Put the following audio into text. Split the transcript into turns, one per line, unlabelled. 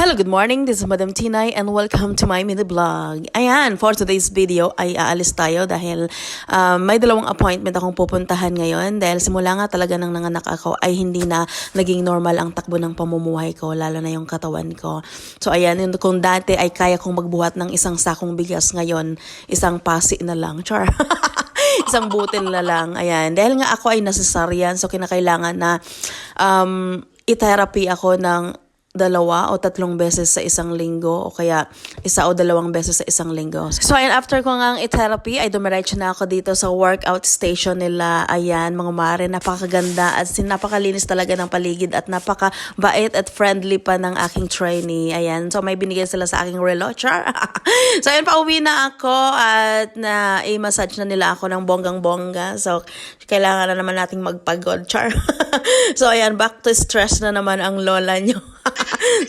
Hello, good morning. This is Madam Tinay and welcome to my mini vlog. Ayan, for today's video ay aalis tayo dahil may dalawang appointment akong pupuntahan ngayon dahil simula nga talaga nang nanganak ako ay hindi na naging normal ang takbo ng pamumuhay ko, lalo na yung katawan ko. So ayan, kung dati ay kaya kong magbuhat ng isang sakong bigas, ngayon isang pasi na lang. Char. Isang butil na lang. Ayan, dahil nga ako ay nasasaryan, so kinakailangan na i-therapy ako ng 2 o 3 beses sa isang linggo o kaya 1 o 2 beses sa isang linggo. So ayan, after ko ngang i-therapy ay dumiretso na ako dito sa workout station nila. Ayan, mga mare, napakaganda at napakalinis talaga ng paligid at napakabait at friendly pa ng aking trainee. Ayan, so may binigay sila sa aking relo. Char. So ayan, pauwi na ako at i-massage na nila ako ng bonggang-bongga. So kailangan na naman nating magpagod. Char. So ayan, back to stress na naman ang lola nyo. So